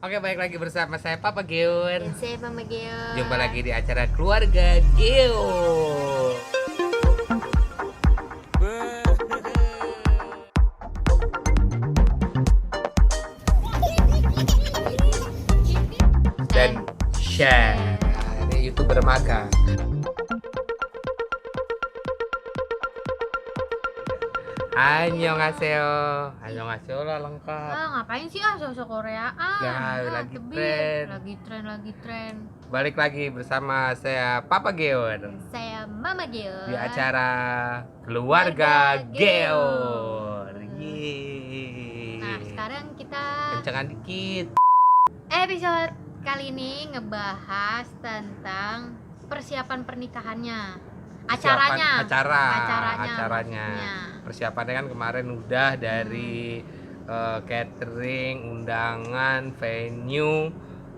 Oke, balik lagi bersama saya Papa Geon. Dan saya Mama Geo. Jumpa lagi di acara Keluarga Geo. Dan share. Ini YouTuber magang. Annyeonghaseyo. Annyeonghaseyo lah lengkap. Ngapain sih sosok Koreaan? Ya, lagi tebing. tren. Lagi tren. Balik lagi bersama saya Papa Geon Saya Mama Geo. di acara Keluarga Geo. Nah, sekarang kita Kencengan dikit. episode kali ini ngebahas tentang persiapan pernikahannya. Acaranya. Acaranya. maksudnya. Persiapannya kan kemarin udah dari catering, undangan, venue,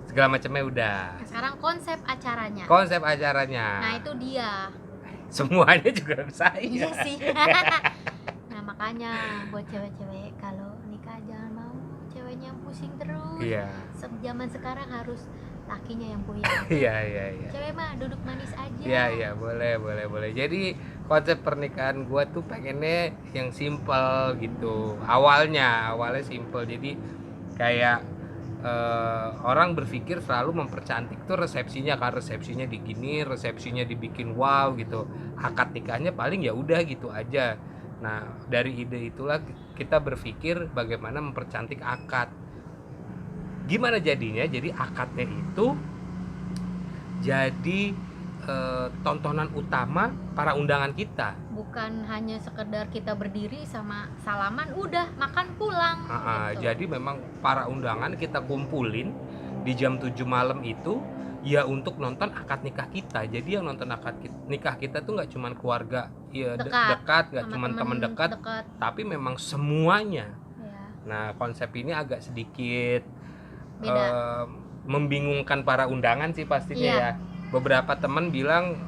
segala macamnya udah. Nah, sekarang konsep acaranya. Konsep acaranya. Nah, itu dia. Semuanya juga saya. Iya sih. Nah, makanya buat cewek-cewek kalau nikah jangan mau ceweknya yang pusing terus. Iya. Zaman sekarang harus lakinya yang puyeng. Iya. Cewek mah duduk manis aja. Iya, boleh. Jadi konsep pernikahan gua tuh pengennya yang simple gitu. Awalnya simple. Jadi kayak orang berpikir selalu mempercantik tuh resepsinya, kan resepsinya digini, resepsinya dibikin wow gitu. Akad nikahnya paling ya udah gitu aja. Nah, dari ide itulah kita berpikir bagaimana mempercantik akad. Gimana jadinya? Jadi akadnya itu jadi tontonan utama para undangan kita. Bukan hanya sekedar kita berdiri sama salaman udah makan pulang gitu. Jadi memang para undangan kita kumpulin di jam 7 malam itu ya untuk nonton akad nikah kita. Jadi yang nonton akad nikah kita tuh nggak cuma keluarga ya dekat, nggak cuma teman dekat, tapi memang semuanya. Ya, Nah, konsep ini agak sedikit beda. membingungkan para undangan sih pastinya Iya. ya. Beberapa teman bilang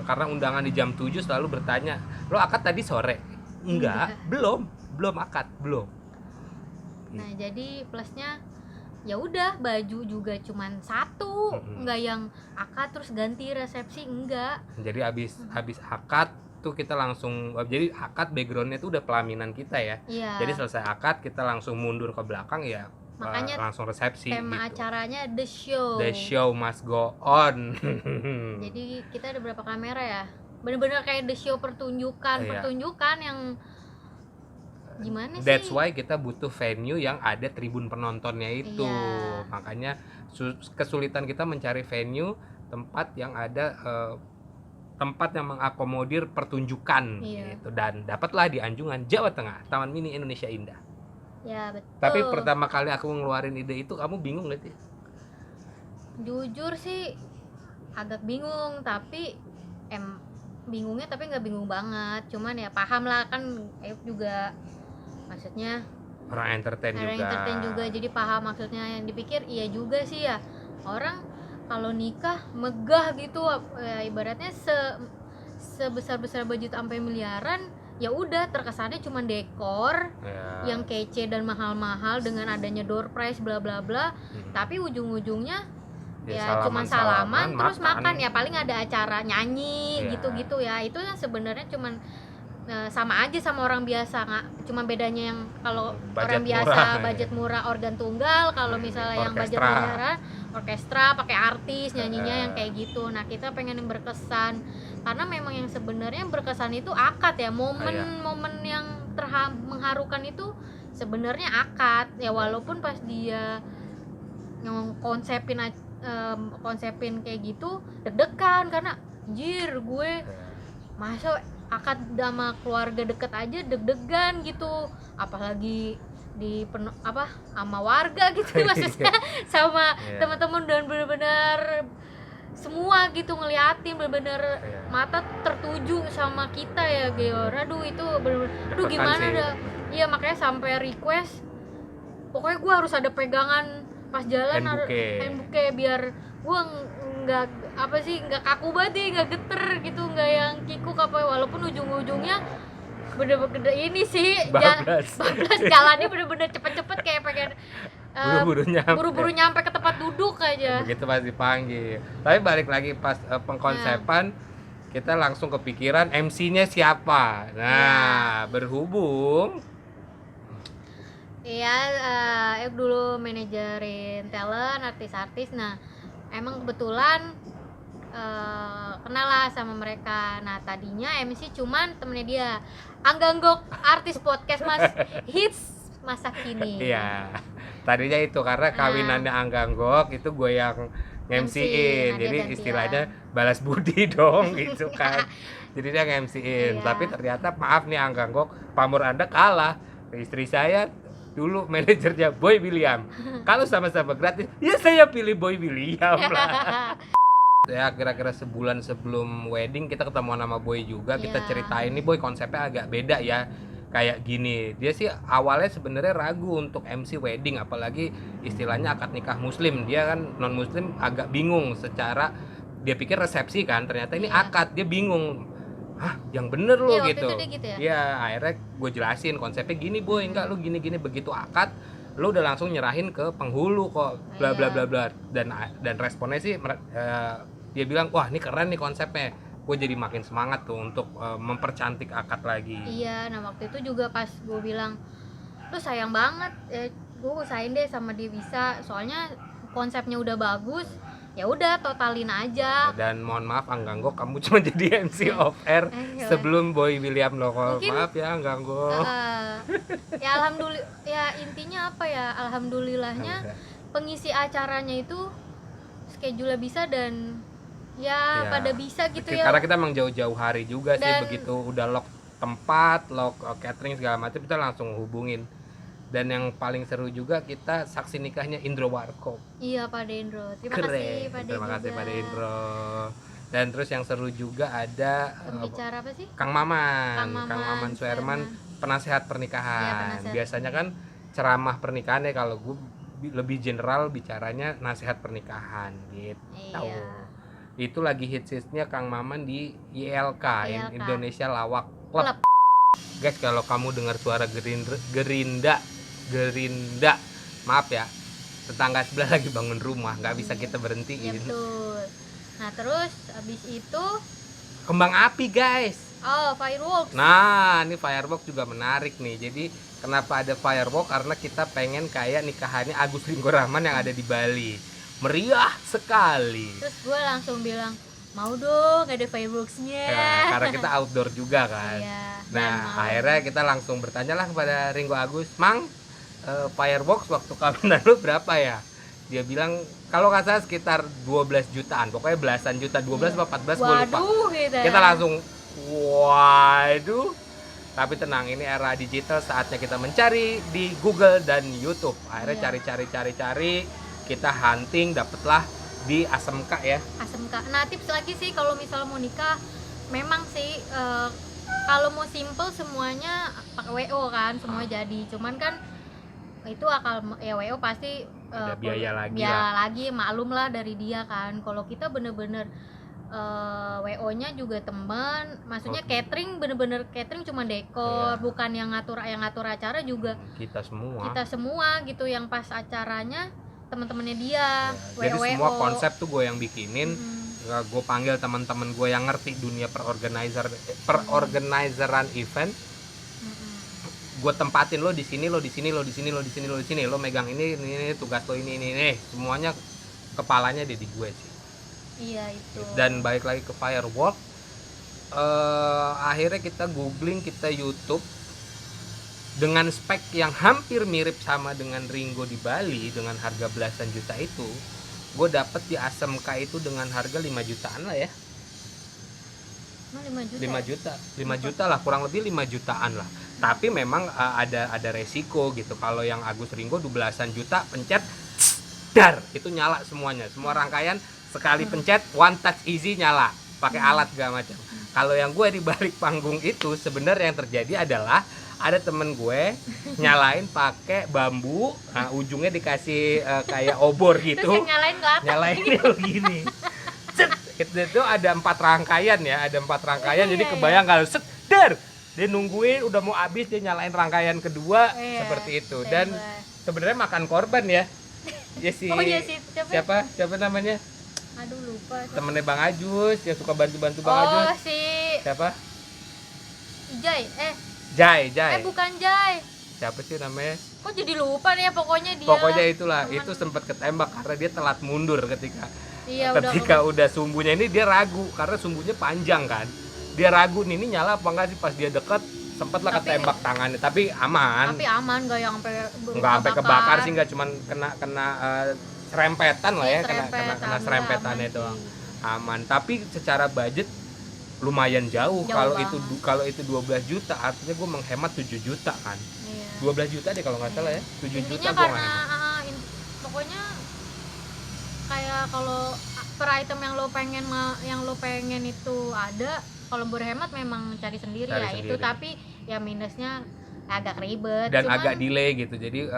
karena undangan di jam 7 selalu bertanya, "Lo akad tadi sore?" Enggak, belum akad, belum. Nah, jadi plusnya ya udah baju juga cuman satu, nggak yang akad terus ganti resepsi, enggak. Jadi habis akad tuh kita langsung, jadi akad backgroundnya tuh udah pelaminan kita ya. Iya. Jadi selesai akad kita langsung mundur ke belakang ya. Makanya langsung resepsi tema gitu. acaranya The Show. The show must go on. Jadi kita ada berapa kamera ya? Bener-bener kayak The Show pertunjukan Iya. yang gimana sih? That's why kita butuh venue yang ada tribun penontonnya itu. Iya. Makanya kesulitan kita mencari venue tempat yang ada tempat yang mengakomodir pertunjukan Iya. gitu, dan dapatlah di Anjungan, Jawa Tengah, Taman Mini Indonesia Indah. Ya betul. Tapi pertama kali aku ngeluarin ide itu kamu bingung gak sih? Jujur sih agak bingung, tapi bingungnya tapi nggak bingung banget. Cuman ya paham lah, kan juga maksudnya Orang entertain juga. jadi paham maksudnya. Yang dipikir iya juga sih ya, orang kalau nikah megah gitu ya, ibaratnya sebesar budget sampai miliaran, ya udah terkesannya cuma dekor Ya. yang kece dan mahal-mahal dengan adanya door prize bla bla bla. Tapi ujung-ujungnya ya cuma salaman terus makan. Ya paling ada acara nyanyi Ya. gitu-gitu ya. Itu yang sebenarnya cuman sama aja sama orang biasa, nggak cuma bedanya yang kalau Budget orang biasa murah, budget murah organ tunggal, kalau misalnya yang budget Orkestra. miliaran orkestra pakai artis nyanyinya yang kayak gitu. Nah, kita pengen yang berkesan karena memang yang sebenarnya yang berkesan itu akad ya, momen yang mengharukan itu sebenarnya akad ya, walaupun pas dia yang konsepin kayak gitu deg-degan karena anjir gue masa akad sama keluarga deket aja deg-degan gitu, apalagi sama warga gitu maksudnya sama teman-teman, dan benar-benar semua gitu ngeliatin, benar-benar mata tertuju sama kita ya Geo. Aduh itu benar-benar aduh gimana dah. Iya, makanya sampai request pokoknya gue harus ada pegangan pas jalan, hand bouquet biar gue nggak kaku banget deh, nggak geter gitu, nggak yang kikuk apa, walaupun ujung-ujungnya bener-bener ini sih bablas jalannya bener-bener cepet-cepet kayak pengen buru-buru nyampe ke tempat duduk aja. Begitu pas dipanggil. Tapi balik lagi pas pengkonsepan kita langsung kepikiran MC-nya siapa. Nah, berhubung Iya, dulu manajerin talent, artis-artis. Nah, emang kebetulan kenal lah sama mereka. Nah, tadinya MC cuman temennya dia, Angganggok, artis podcast Mas hits masa kini. iya. Tadinya itu karena kawinannya Angganggok itu gue yang MC-in. Nah, Jadi dia istilahnya balas budi dong gitu kan. Jadi dia nge-MC-in. Iya. Tapi ternyata maaf nih Angganggok, pamor Anda kalah. Istri saya dulu manajernya Boy William. Kalau sama-sama gratis, ya saya pilih Boy William lah. Ya kira-kira sebulan sebelum wedding kita ketemu sama Boy juga. Kita Iya. ceritain nih Boy konsepnya agak beda ya. Kayak gini, dia sih awalnya sebenarnya ragu untuk MC wedding, apalagi istilahnya akad nikah muslim. Dia kan non muslim, agak bingung secara, dia pikir resepsi kan, ternyata ini Iya. akad. Dia bingung, hah yang bener lo Iya, waktu gitu. itu dia gitu ya? Iya, akhirnya gue jelasin konsepnya gini Boy, enggak lu gini-gini, begitu akad lu udah langsung nyerahin ke penghulu kok, bla bla bla bla. Dan responnya sih dia bilang wah ini keren nih konsepnya. Gue jadi makin semangat tuh untuk mempercantik akad lagi. Iya, nah waktu itu juga pas gue bilang, lu sayang banget, gue usahain deh sama dia bisa, soalnya konsepnya udah bagus, ya udah totalin aja. Dan mohon maaf Angganggok, kamu cuma jadi MC off air sebelum Boy William lo. Maaf ya Angganggok. Ya alhamdulillah, ya intinya apa ya, alhamdulillahnya pengisi acaranya itu schedule bisa dan ya pada bisa gitu ya. Karena kita emang jauh-jauh hari juga sih, Dan begitu udah lock tempat, lock catering segala macam kita langsung hubungin. Dan yang paling seru juga kita saksi nikahnya Indro Warkop. iya Pak Dendro, terima Keren. kasih Pak Dendro. Terima kasih Pak Indro. Dan terus yang seru juga ada Pembicara apa sih? Kang Maman, Kang Maman Suherman, penasehat pernikahan. Iya, penasehat. Biasanya kan ceramah pernikahan ya, kalau gue lebih general bicaranya nasihat pernikahan gitu. Iya. Itu lagi hits-hitsnya Kang Maman di ILK, ILK. Indonesia Lawak Club. Guys, kalau kamu dengar suara gerinda, maaf ya, tetangga sebelah lagi bangun rumah, nggak bisa kita Iya berhentiin. betul. Nah terus abis itu, Kembang api guys. fireworks. Nah, ini fireworks juga menarik nih. Jadi kenapa ada fireworks? Karena kita pengen kayak nikahannya Agus Ringgo Rahman yang ada di Bali. Meriah sekali. Terus gue langsung bilang, mau dong ada fireworksnya. Ya, karena kita outdoor juga kan. Iya. Nah, akhirnya kita langsung bertanya lah kepada Ringgo Agus, Mang, fireworks waktu kawinan lu berapa ya? Dia bilang kalau nggak salah sekitar 12 jutaan, pokoknya belasan juta, 12 atau 14 gue lupa. Waduh gitu. Kita langsung waduh. Tapi tenang, ini era digital, saatnya kita mencari di Google dan YouTube. Akhirnya cari, kita hunting, dapatlah di ASMK ya. ASMK. Nah tips lagi sih kalau misalnya mau nikah, memang sih kalau mau simple semuanya pakai WO kan, semua jadi. Cuman kan itu WO pasti Ada biaya lagi lagi maklum lah dari dia kan. Kalau kita bener-bener WO-nya juga temen, maksudnya catering, bener-bener catering cuma dekor, bukan yang ngatur acara juga Kita semua gitu, yang pas acaranya teman-temannya dia. jadi WO. semua konsep tuh gue yang bikinin. Gue panggil teman-teman gue yang ngerti dunia perorganizeran event. Gue tempatin lo di sini, lo di sini, lo di sini, lo di sini, lo di sini, lo megang ini tugas lo ini, semuanya kepalanya di gue sih. Iya itu. Dan balik lagi ke firework, akhirnya kita googling, kita YouTube dengan spek yang hampir mirip sama dengan Ringgo di Bali dengan harga belasan juta itu. Gue dapet di ASMK itu dengan harga 5 jutaan lah ya. 5 juta 5 juta lah, kurang lebih 5 jutaan lah. Tapi memang ada resiko gitu. Kalau yang Agus Ringgo 12-an juta, pencet dar, itu nyala semuanya. Semua rangkaian sekali pencet one touch easy nyala, pakai alat segala macam. Kalau yang gue di balik panggung itu sebenarnya yang terjadi adalah ada temen gue nyalain pakai bambu, nah ujungnya dikasih kayak obor gitu. Terus yang nyalain ke atas. Nyalain begini. Itu ada 4 rangkaian ya, ada 4 rangkaian. Jadi kebayang kalau der, dia nungguin udah mau habis dia nyalain rangkaian kedua seperti itu. Dan sebenarnya makan korban ya. Ya si Oh iya sih, siapa namanya? Aduh lupa. Temennya Bang Ajus yang suka bantu-bantu Bang Oh Ajus. si Siapa? Jai. Jai. Bukan Jai. Siapa sih namanya? Kok jadi lupa nih ya, pokoknya dia. Pokoknya itulah, temen. itu sempat ketembak karena dia telat mundur ketika Iya, udah sumbunya ini, dia ragu karena sumbunya panjang kan. Dia ragu nih, ini nyala apa enggak sih. Pas dia deket sempatlah ketembak tangannya, tapi aman. Tapi aman, nggak yang Sampai kebakar sih, nggak cuman kena serempetan lah ya, kena serempetannya doang. Aman. Tapi secara budget lumayan jauh. Kalau itu 12 juta artinya gue menghemat 7 juta kan. Iya. 12 juta deh kalau nggak salah ya. 7 Intinya juta gue karena pokoknya kayak kalau per item yang lo pengen itu ada, kalau berhemat memang cari sendiri ya sendiri. Itu tapi ya minusnya agak ribet dan agak delay gitu. Jadi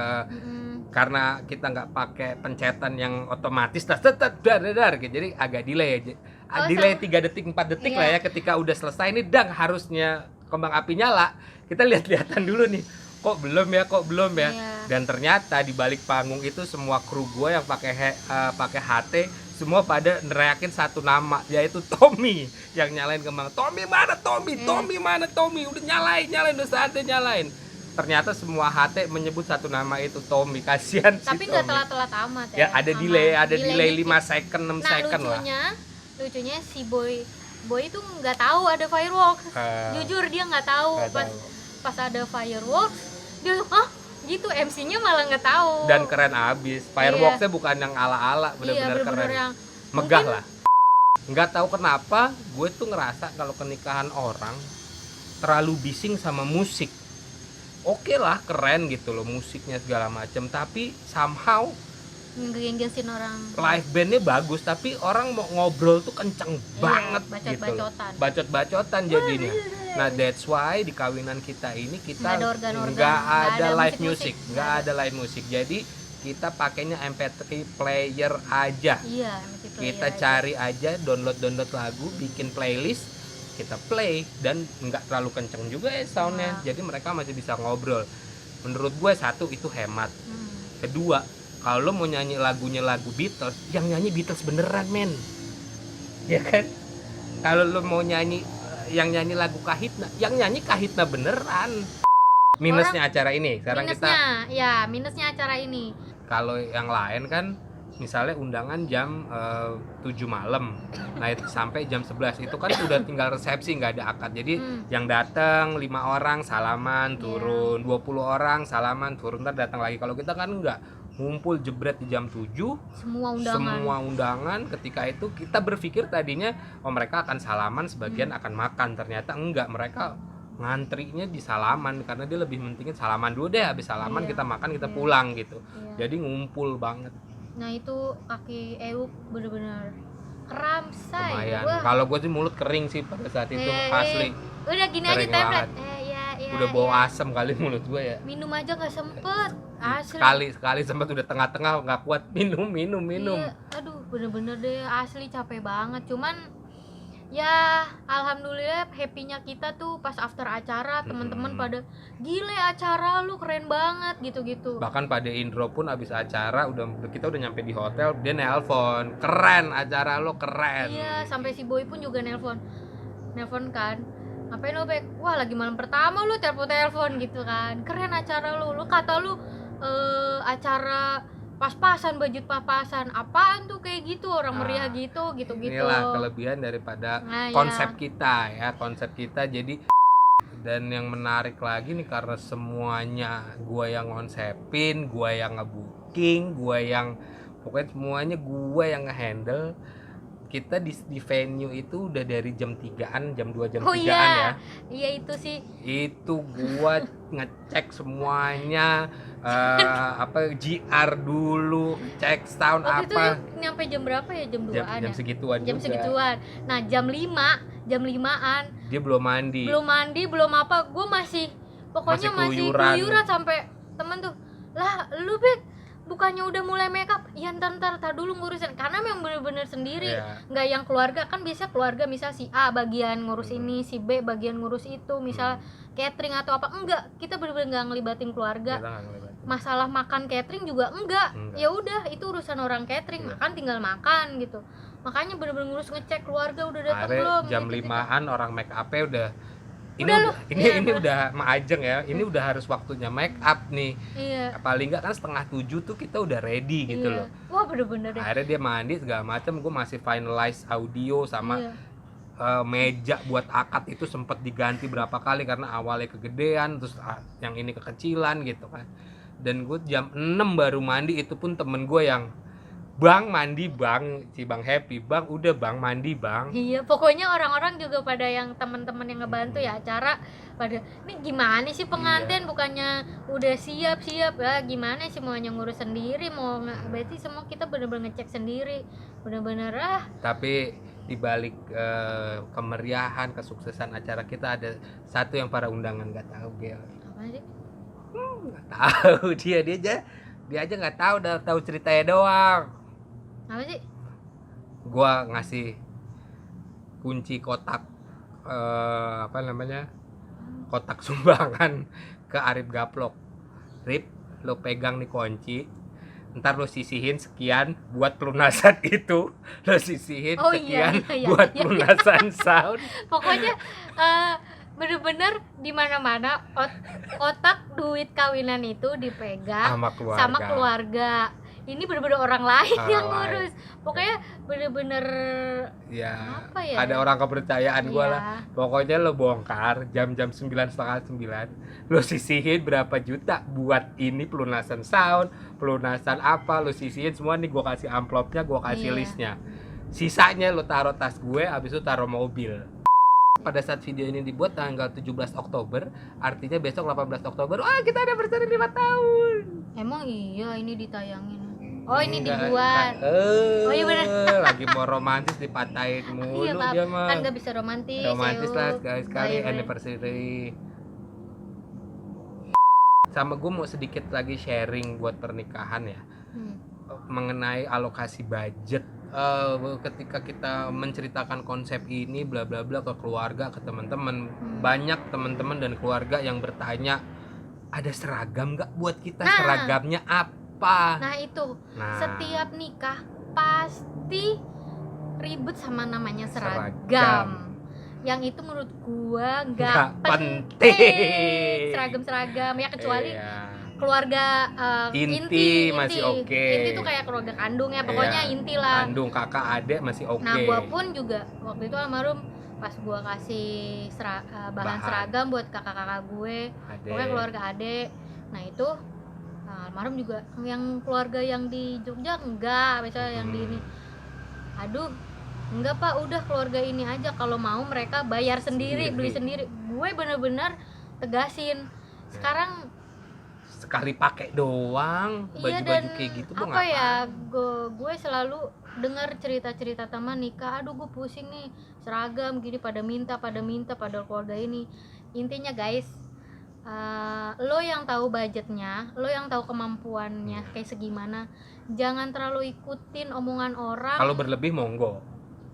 karena kita nggak pakai pencetan yang otomatis dar gitu, jadi agak delay. Delay 3 detik 4 detik lah ya. Ketika udah selesai nih harusnya kembang api nyala, kita lihat-lihatan dulu nih, kok belum ya. Dan ternyata di balik panggung itu semua kru gue yang pakai HT semua pada neriakin satu nama, yaitu Tommy yang nyalain kembang. Tommy mana Tommy, udah nyalain udah saatnya nyalain. Ternyata semua HT menyebut satu nama itu Tommy. Kasihan sih. Tapi nggak telat-telat amat ya. Ada delay 5 second 6 second lah. Lucunya si boy itu nggak tahu ada fireworks. Jujur dia nggak tahu. Pas ada fireworks dia gitu, MC-nya malah nggak tahu. Dan keren abis. Fireworksnya bukan yang ala-ala, bener-bener keren. Yang megah lah. Nggak tahu kenapa gue tuh ngerasa kalau pernikahan orang terlalu bising sama musik. Oke lah, keren gitu loh musiknya segala macam, tapi somehow ngegenggesin orang. Live bandnya bagus, tapi orang mau ngobrol tuh kenceng banget gitu. Bacot-bacotan jadinya. Nah that's why di kawinan kita ini kita nggak ada live music. Jadi kita pakainya MP3 player aja. Iya, kita cari aja, download lagu, bikin playlist, kita play, dan nggak terlalu kenceng juga ya soundnya. Jadi mereka masih bisa ngobrol. Menurut gue satu itu hemat. Kedua, kalau lo mau nyanyi lagu Beatles, yang nyanyi Beatles beneran men, ya kan? Kalau lo mau nyanyi yang nyanyi lagu Kahitna, yang nyanyi Kahitna beneran. Minusnya acara ini sekarang minusnya acara ini. Kalau yang lain kan misalnya undangan jam 7 malam, nah itu sampai jam 11 itu kan udah tinggal resepsi, nggak ada akad. Jadi yang datang 5 orang salaman turun, 20 orang salaman turun, ntar datang lagi. Kalau kita kan enggak, ngumpul jebret di jam 7 semua undangan. Ketika itu kita berpikir tadinya mereka akan salaman, sebagian akan makan, ternyata enggak, mereka ngantrinya di salaman karena dia lebih mentingin salaman dulu deh, habis salaman kita makan, kita pulang gitu. Jadi ngumpul banget. Nah itu kaki Euk bener-bener kram say. Lumayan. Kalau gue sih mulut kering sih pada saat itu, asli. Udah gini kering aja template. Udah bau asem kali mulut gue ya. Minum aja nggak sempet. Asli. Sekali sempat udah tengah-tengah nggak kuat minum. Iya, aduh bener-bener deh asli capek banget. Cuman ya alhamdulillah happy-nya kita tuh pas after acara teman-teman pada gile acara lu keren banget gitu-gitu. Bahkan pada Indro pun abis acara kita udah nyampe di hotel, dia nelpon, keren acara lu keren. Iya, sampai si Boy pun juga nelpon kan. Ngapain lo Bek? Wah lagi malam pertama lu telepon gitu kan. Keren acara lu kata lu acara pas-pasan, budget pas-pasan, apaan tuh kayak gitu, orang meriah gitu. Inilah kelebihan daripada konsep kita jadi. Dan yang menarik lagi nih, karena semuanya gua yang konsepin, gua yang nge-booking, pokoknya semuanya gua yang nge-handle. Kita di venue itu udah dari jam 3-an, jam 2 jam 3-an ya. Iya itu sih. Itu gua ngecek semuanya, GR dulu, cek sound waktu apa. Itu nyampe jam berapa ya? Jam 2-an jam segituan jam juga. Segituan. Nah, jam 5-an dia belum mandi, belum apa. Gua masih pokoknya masih keluyuran sampai temen tuh, "Lah, lu Bek, bukannya udah mulai make up?" Ya ntar dulu ngurusin, karena memang bener-bener sendiri, nggak yang keluarga. Kan biasa keluarga misal si A bagian ngurus ini, si B bagian ngurus itu, misal catering atau apa. Enggak, kita bener-bener nggak ngelibatin keluarga. masalah makan catering juga enggak. Enggak. Ya udah itu urusan orang catering, Iya. makan tinggal makan gitu. Makanya bener-bener ngurus ngecek keluarga udah datang Are belum jam gitu. 5-an orang make up-nya udah ini Udah udah, lu, ini iya, ini udah. udah maajeng ya. Ini udah harus waktunya make up nih. Iya. Paling enggak kan 6:30 tuh kita udah ready gitu Iya. loh. Wah bener-bener deh. Akhirnya dia mandi segala macam, gue masih finalize audio sama Iya. meja buat akad itu sempet diganti berapa kali karena awalnya kegedean terus yang ini kekecilan gitu kan. Dan gue jam 6 baru mandi, itu pun temen gue yang Bang mandi bang, si Bang Happy, Bang udah Bang mandi Bang. Iya, pokoknya orang-orang juga pada yang teman-teman yang ngebantu ya acara pada ini gimana sih pengantin bukannya udah siap-siap ya, gimana sih maunya ngurus sendiri, mau berarti semua kita bener-bener ngecek sendiri, bener-bener Tapi dibalik kemeriahan, kesuksesan acara kita ada satu yang para undangan nggak tahu Gel. apa sih? Nggak tahu dia aja nggak tahu, udah tahu ceritanya doang. Apa sih? Gua ngasih kunci kotak apa namanya, kotak sumbangan ke Arif Gaplok. Rip, lo pegang nih kunci, ntar lo sisihin sekian buat pelunasan itu, lo sisihin Oh, sekian iya, buat iya. pelunasan sound. Pokoknya bener-bener di mana-mana kotak duit kawinan itu dipegang sama keluarga. Ini bener-bener orang lain Orang yang lain. ngurus. Pokoknya bener-bener Ya, apa ya? ada orang kepercayaan gua Iya. lah. Pokoknya lo bongkar jam-jam 9, setengah 9, lo sisihin berapa juta buat ini pelunasan sound, pelunasan apa, lo sisihin semua nih, gua kasih amplopnya, gua kasih Iya. listnya. Sisanya lo taruh tas gue, habis itu taruh mobil. Pada saat video ini dibuat tanggal 17 Oktober, artinya besok 18 Oktober, wah kita anniversary 5 tahun. Emang iya ini ditayangin. Oh ini Enggak, dibuat. Oh, iya bener. Lagi mau romantis dipatahin mulu Iya dia mah. kan gak bisa romantis. Romantis lah yuk. sekali Bye-bye. anniversary. Sama gue mau sedikit lagi sharing buat pernikahan ya, mengenai alokasi budget. Ketika kita menceritakan konsep ini bla bla bla ke keluarga, ke teman-teman, banyak teman-teman dan keluarga yang bertanya, ada seragam nggak buat kita? Nah. Seragamnya apa? Nah itu Nah, setiap nikah pasti ribet sama namanya seragam. Seragam. Yang itu menurut gua Nggak nggak penting. penting. Seragam-seragam ya kecuali iya. keluarga Inti masih oke. Inti tuh kayak keluarga kandung ya, pokoknya Iya. inti lah. Kandung, kakak, adik masih oke. Nah gua pun juga waktu itu almarhum pas gua kasih bahan seragam buat kakak-kakak gue, Adek. pokoknya keluarga adek. Nah itu almarhum juga yang keluarga yang di Jogja enggak, misalnya yang di ini, aduh enggak pak, udah keluarga ini aja, kalau mau mereka bayar sendiri, beli sendiri. Gue bener-bener tegasin sekarang sekali pakai doang, iya, baju-baju dan kayak gitu mau apa ya, ngapain? gue selalu dengar cerita-cerita teman nikah, aduh gue pusing nih seragam gini, pada minta pada keluarga ini. Intinya guys, lo yang tahu budgetnya, lo yang tahu kemampuannya kayak segimana, jangan terlalu ikutin omongan orang. Kalau berlebih monggo.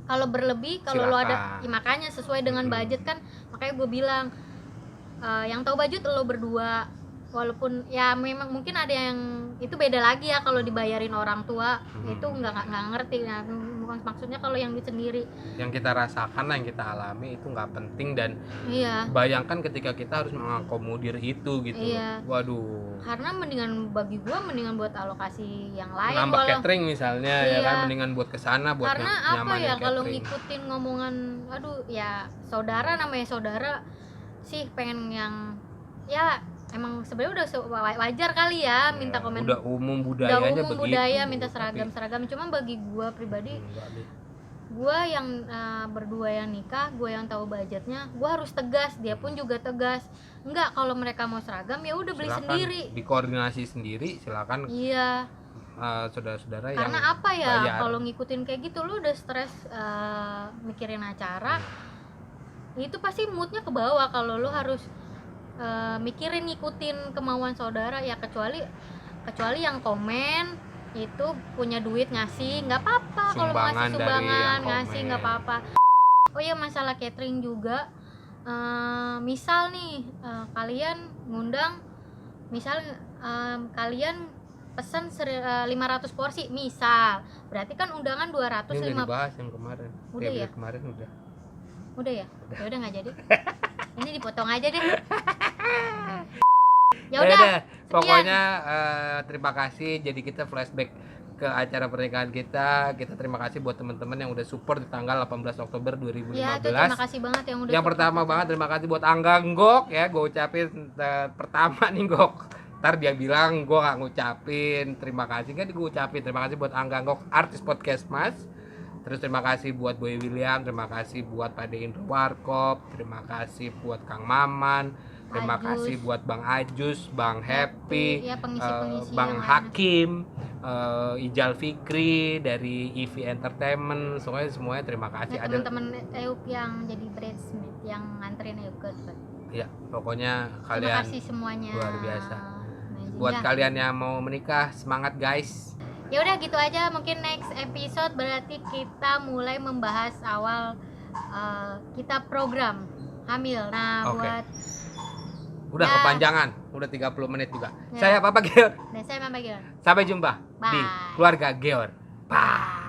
Kalau berlebih, kalau lo ada Silakan. makanya sesuai dengan budget kan, makanya gue bilang yang tahu budget lo berdua. Walaupun ya memang mungkin ada yang itu beda lagi ya kalau dibayarin orang tua, itu nggak ngerti. Nah, maksudnya kalau yang duit sendiri, Yang kita rasakan, yang kita alami itu nggak penting, dan iya, bayangkan ketika kita harus mengakomodir itu gitu. Iya. Waduh. karena bagi gua mendingan buat alokasi yang lain. Nambah walau- catering misalnya ya Iya. kan, mendingan buat kesana buat karena apa nyamanin ya, kalau catering. ngikutin ngomongan, aduh ya saudara, namanya saudara sih pengen yang ya emang sebenarnya udah wajar kali ya minta komen. Udah umum Udah budayanya umum begitu. budaya minta Tapi seragam. Cuma bagi gua pribadi, enggak deh. gua yang berdua yang nikah, gua yang tahu budgetnya, gua harus tegas, dia pun juga tegas. Enggak, kalau mereka mau seragam ya udah beli Silakan sendiri. dikoordinasi sendiri, silakan Iya, saudara-saudara yang karena apa ya, bayar. kalau ngikutin kayak gitu lu udah stres mikirin acara, itu pasti moodnya ke bawah kalau lu harus mikirin ngikutin kemauan saudara ya, kecuali yang komen itu punya duit ngasih, nggak apa-apa. Kalau mau Sumbangan ngasih dari sumbangan yang ngasih komen. nggak apa-apa. Oh iya, masalah catering juga, misal nih kalian ngundang misal kalian pesan 500 porsi misal, berarti kan undangan Ini udah 250. dibahas yang kemarin. Udah ya? Kemarin udah. Udah ya? Ya udah nggak jadi. Ini dipotong aja deh. Ya udah. Udah, Sekian. pokoknya terima kasih. Jadi kita flashback ke acara pernikahan kita. Kita terima kasih buat teman-teman yang udah support di tanggal 18 Oktober 2015. Ya, itu terima kasih banget yang udah Yang support pertama kita. banget terima kasih buat Angga Nggok ya. Gue ucapin pertama nih Nggok. Ntar dia bilang gue gak ngucapin terima kasih, kan gue ucapin terima kasih buat Angga Nggok, artis podcast Mas. Terus terima kasih buat Boy William, terima kasih buat Pak De Indro Warkop, terima kasih buat Kang Maman, terima Ajus. kasih buat Bang Ajus, Bang Happy, ya, pengisi-pengisi Bang yang lain. Hakim, Ijal Fikri dari EV Entertainment, semuanya terima kasih. Nah, teman-teman Euk yang jadi bridesmaid yang nganterin Euk ke depan. Ya, pokoknya Terima kalian kasih semuanya. luar biasa. Amazing. Buat Ya. kalian yang mau menikah, semangat guys. Ya udah gitu aja, mungkin next episode berarti kita mulai membahas awal kita program hamil. Nah, Oke. buat Udah Ya. kepanjangan, udah 30 menit juga. Ya. Saya Papa Geor. dan saya Mama Gion. Sampai jumpa di Bye. Keluarga Geor. Bye.